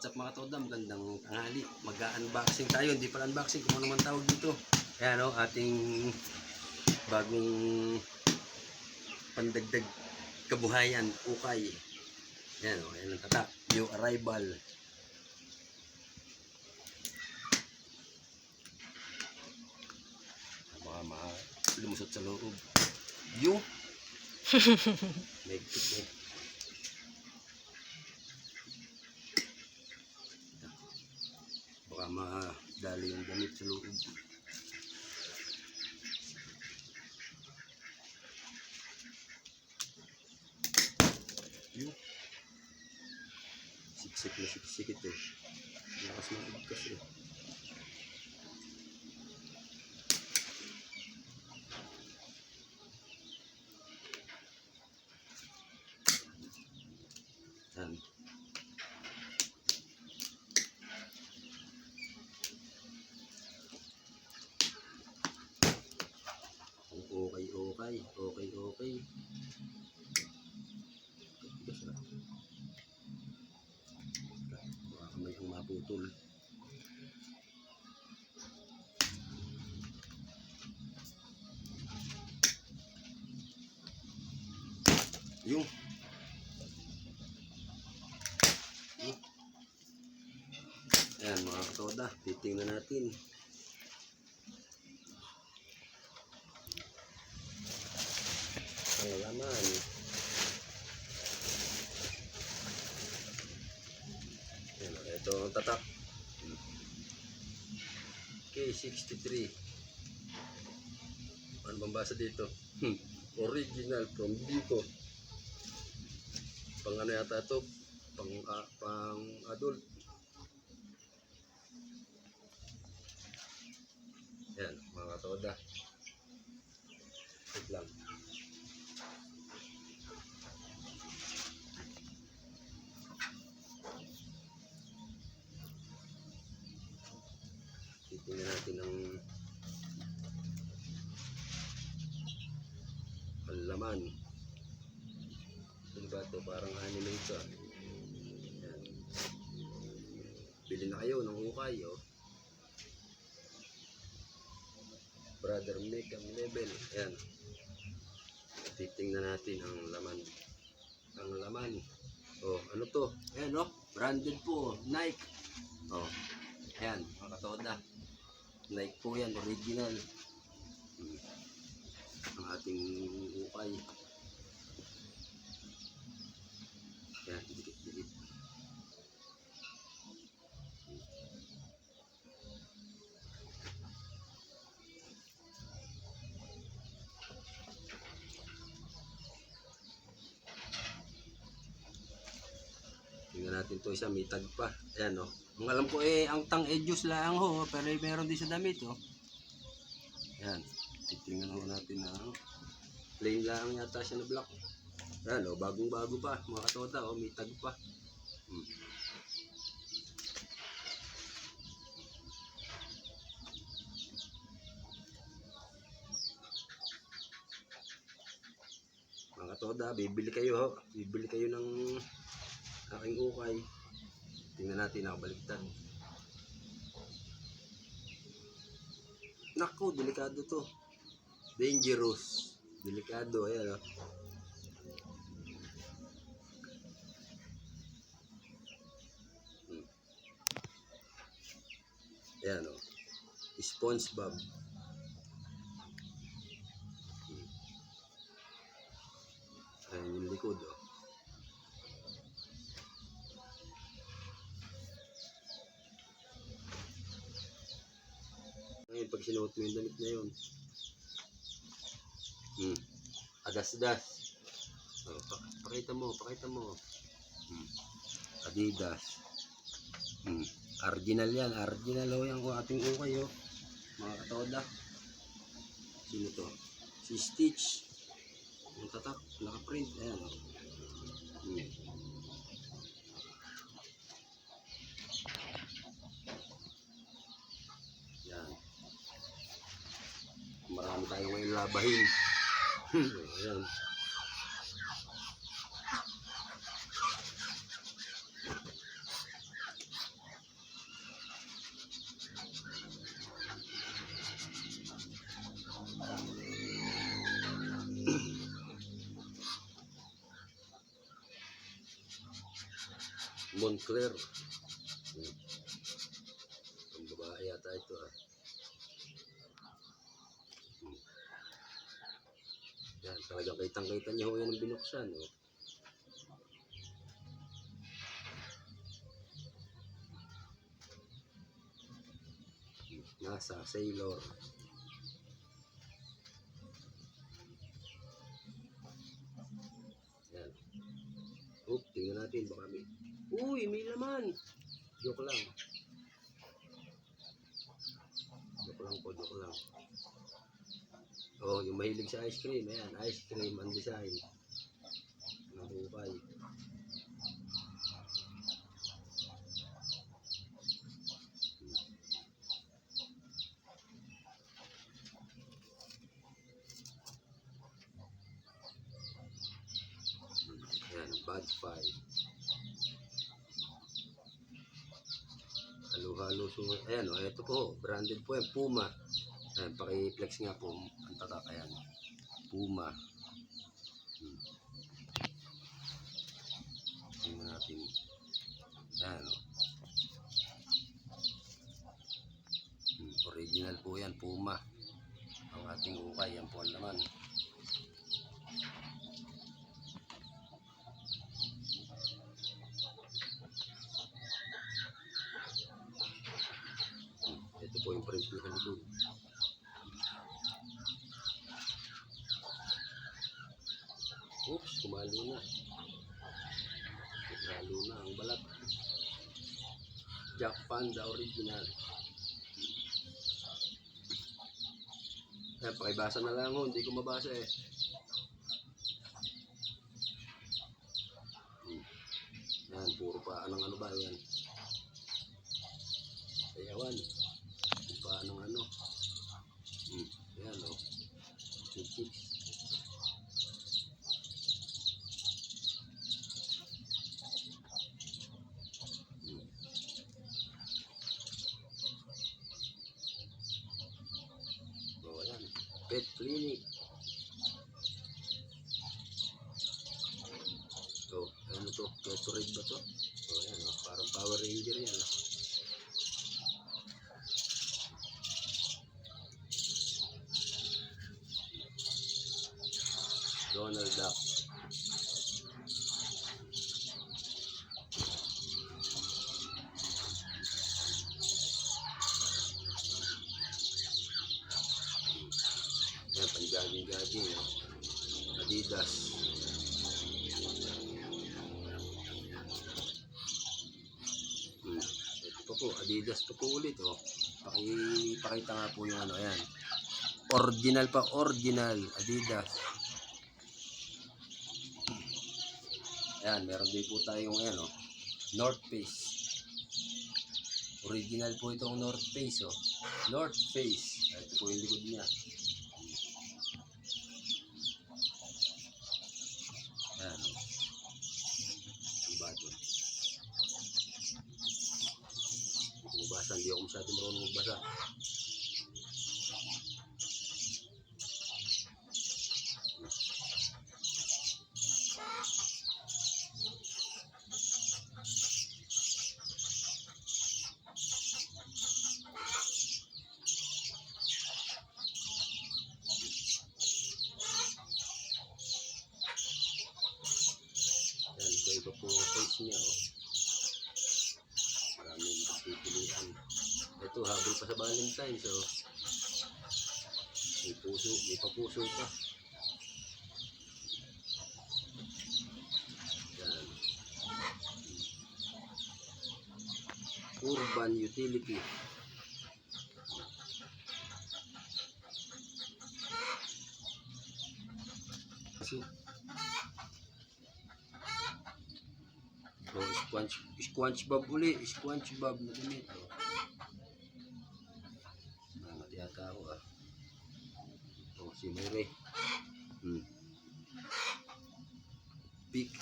What's up mga toda, magandang tanghali. Mag-unboxing tayo, hindi pala unboxing, kung ano man tawag dito. Ayan o, ating bagong pandagdag kabuhayan, ukay. Ayan o, ayan ang tatak, new arrival. Baka lumusot sa loob. Yung megkit eh. Baka madali yung damit sa loob. Yung siksik na siksik ito. Lakas mga ibkas eh. Yan. Okay. Baka may maputol. Yung ayan mga katoda, titingnan natin. Ang laman. Ayan, ito ang tatak. K63. Ano bang basa dito? Original from Biko. Pang ano yata ito? Pang adult. Yan, mga katoda. Wait lang. Titingnan natin ang laman. Ano ba ito? Parang anime ito. Yan. Bili na kayo ng ukay, oh. Brother Make ang level. Ayan. Titingnan natin ang laman. Ang laman. Oh, ano to? Ayan, oh. Branded po. Nike. Oh. Ayan, mga katoda. Nike po yan. Original. Ang ating ukay. Ayan, dikit-dikit. Tingnan natin to isa, may tag pa. Ayan o. Ang alam ko eh, ang tang juice lang ho. Pero meron din sa damit o. Ayan. Titingnan ho natin na plain lang yata siya na black. Ayan o, bagong bago pa. Mga katoda o, may tag pa. Mga katoda, bibili kayo ho. Bibili kayo ng aking ukay. Tingnan natin, nakabaliktad. Naku, delikado to. Dangerous. Delikado, ayan o. Ayan o. SpongeBob. Ayan yung likod o. Ngayon, pag sinuot mo yung damit na yun, adas-das. Oh, pakita mo. Adidas. Original yan. Original o yan kung ating ukay o. Mga katoda. Sino to? Si Stitch. Yung tatak. Naka-print. Ayan o. Yan. Marami tayong ngayon labahin. Ayan. Moncler. Ang babae yata ito ah. Yan, talagang kitang-kita niyo ho yan ang binuksan. Oh. Nasa Sailor. Yan. Tingnan natin baka may... Uy, may laman. Joke lang. Joke lang po, joke lang. Oh, yung mahilig sa ice cream. Ayan, ice cream ang design. Nahukay. Ayan, bad five. Halo-halo. So, ayan, oh, ito po. Branded po yan. Puma. Ayan, paki-flex nga po. Ang tatak. Ayan. Puma. Tingnan natin. Ayan, oh. Original po yan. Puma. Ang ating ukay. Yan po ang laman. Ito po yung print ng halibog. Oops, kumalo na. Kumalo na ang balat. Jack Panda original. Ayan, pakibasa na lang ho. Hindi ko mabasa eh. Yan, puro pa. Anong ano ba yan? Sayawan. Anong ano. Ayan o. Chips. O ayan. Pet clinic. So, ano to? Gatorade ba to? O ayan o. Parang Power Ranger yan o. Donald Duck. Yan, panjaging-jaging. Adidas. Ito pa po, Adidas pa po ulit. Oh. Pakita nga po yung ano, ayan. Original pa, original. Adidas. Ayan, meron din po tayong ayan, oh, North Face. Original po itong North Face, oh. North Face. Ito po yung likod niya. Ayan, oh. Ang bato. Magbasa, hindi ako masyadong marunong magbasa. Iba po ang face niya, oh. Maraming pipilian. Ito, habol pa sa Valentine's, oh. May puso, may papuso pa. Yan. Urban Utility. So, SpongeBob uli. SpongeBob na damit. Oh. Nangat yata ako ah. Oh, si Mire. Pick.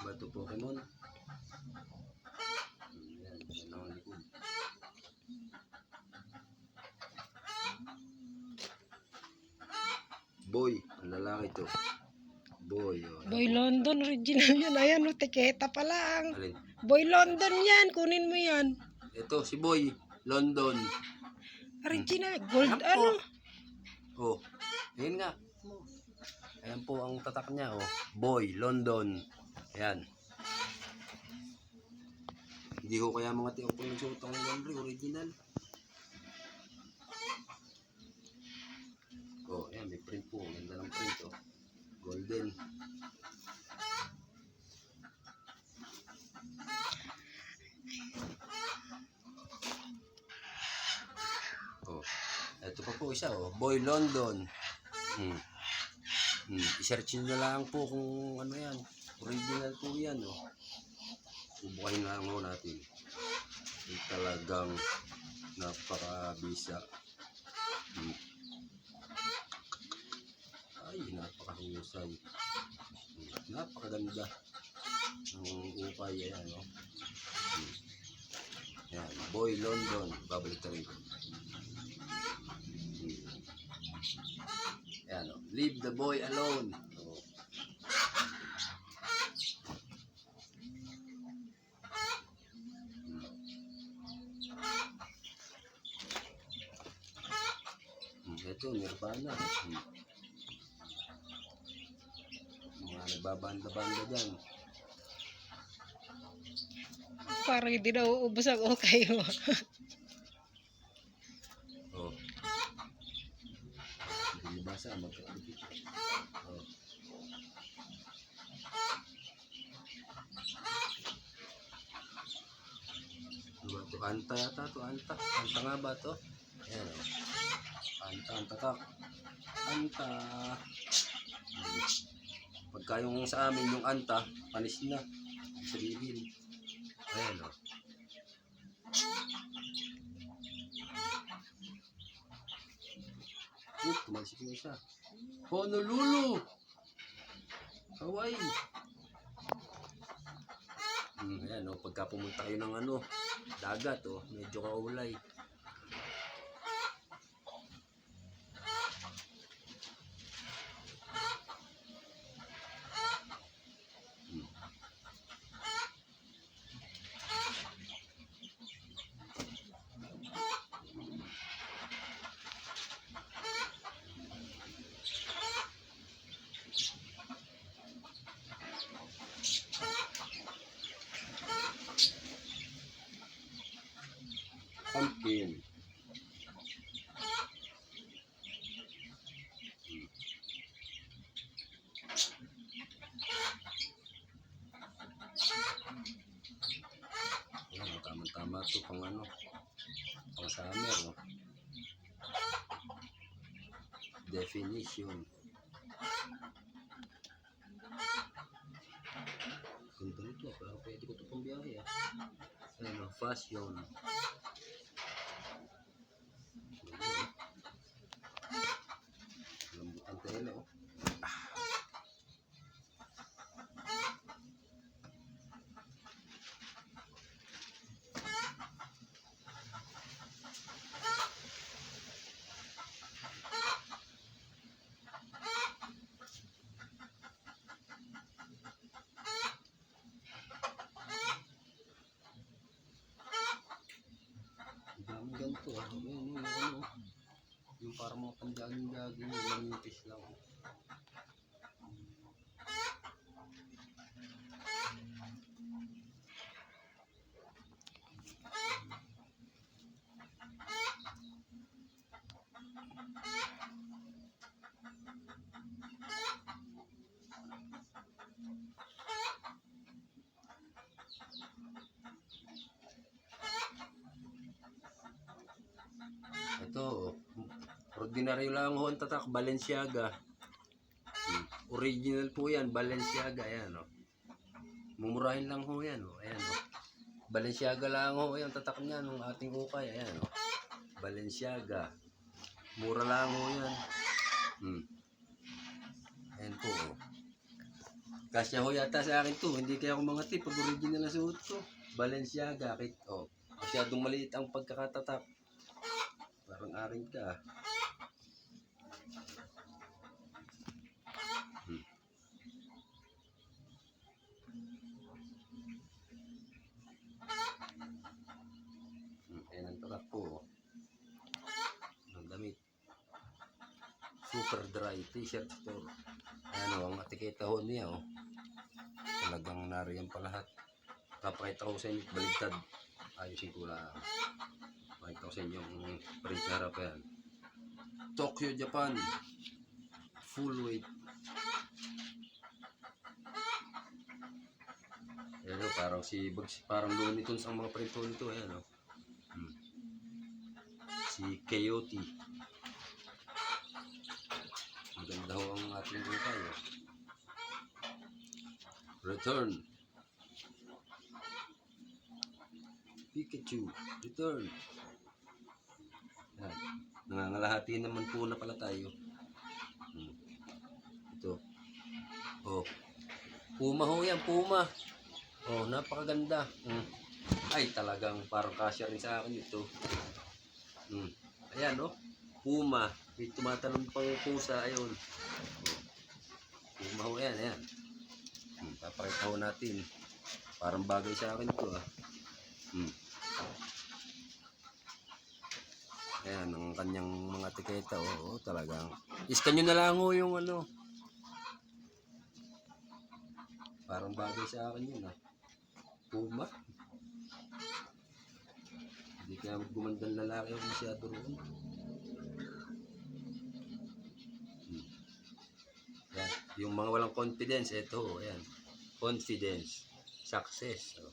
Bato Pokemon. Yan, yan ang likod. Boy, ang lalaki to. Boy. Oh, Boy London, original yan. Ayan, no, tiketa pa lang. Alin? Boy London yan, kunin mo yan. Ito, si Boy London. Original, gold Ayan po. ano. Oh, ayun nga. Ayan po ang tatak niya. Oh, Boy London. Ayan. Hindi ko kaya mga tiyo po nagsuot ang laundry, original. Oh, ayan, may print po. Ganda ng print, oh. Golden. Oh, ito pa po isa, oh. Boy London. I-search nyo na lang po kung ano yan. Original po yan, oh. Bubukayin na lang ho natin. Yung talagang napakabisa. Ay, napakahusay. Napakaganda ng ukay. Ayan, no? Ayan, Boy London. Babalik na rin. Ayan, no? Leave the boy alone. Oh. Ito, Nirvana. Mga nagbabanda-banda dyan. Parang hindi na uubos ang okay mo. Oh. Hindi nabasa, magkakabit. Oh. Ano ba ito? Anta yata ito, anta. Anta nga ba ito? Ayan, oh. Anta, anta tak. Anta. Pagka yung sa amin, yung anta, panis na. Sabihin. Ayan, oh. Tumansik mo siya. Honolulu! Hawaii! Ayan, oh. Pagka pumunta kayo ng ano, dagat, oh. Medyo kaulay. Pumpkin. Ayan, tama-tama ito pang ano, pang summer, no? Definition. Ganda nito, pero pwede ko ito pang biyahe, ah. Ayan, fashion. Lambot ang tela, oh. Ang daming ganito, ah. Ayan, yung ano, yung parang mga pandaging-daging, yung manipis lang, oh. Ito, ordinary lang ho ang tatak, Balenciaga. Original po yan, Balenciaga, ayan, oh. Mumurahin lang ho yan, oh. Ayan, oh. Balenciaga lang ho yung tatak niya nung ating ukay, ayan, oh. Balenciaga. Mura lang ho yan. Ayan po, oh. Kasya ho yata sa akin to, hindi kaya ako mga tip pag original na suot ko. Balenciaga, oh. Masyadong maliit ang pagkakatatak. Parang aring ka, ah. super dry t-shirt store. Ano, ang etiketa ho niya, oh. Talagang nariyan pa lahat. Papakita ko sa inyo, baligtad. Ayusin ko lang. Pakita ko sa inyo yung print sa harap yan. Tokyo, Japan. Full weight. Ayan, oh, parang si Bugs, parang Looney Tunes ang mga print ho nito. Ayan, oh. Si Coyote. Maganda ho ang ating buhay, oh. Return. Pikachu. Return. Yan. Nangangalahati naman po na pala tayo. Ito. Oh. Puma ho yan. Puma. Oh, napakaganda. Ay, talagang parang kasya rin sa akin ito. Ayan, oh. Puma. May tumatalon pang pusa. Ayun. Puma ho yan. Ayan. Papakita ho natin. Parang bagay sa akin ito, ah. Ayan, ang kanyang mga tiketa, oh, talagang. Iskan nyo na lang ho yung ano. Parang bagay sa akin yun, ah. Puma. Hindi kaya gumandang lalaki ako masyado roon. Ayan, yung mga walang confidence, ito, ayan. Confidence. Success. Oh.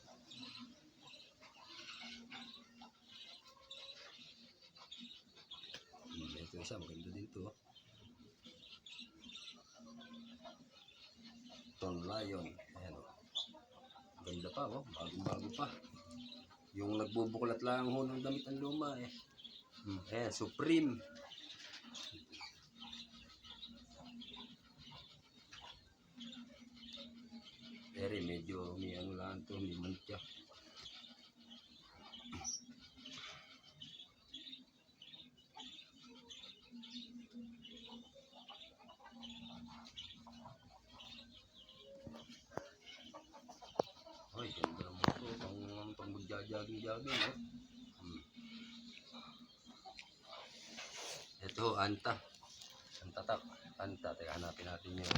Ito isa, maganda din ito. Ton Lion. Ayan, oh. Ganda pa, oh. Bagong-bago pa. Yung nagbubuklat lang ho ng damit ang luma, eh. Ayan, Supreme. Pero medyo may ano lang ito, may mantya. Ay, ganda naman ito. Pang magja-jogging-jogging, oh. Ito, Anta. Anta tak. Anta. Teka, hanapin natin yung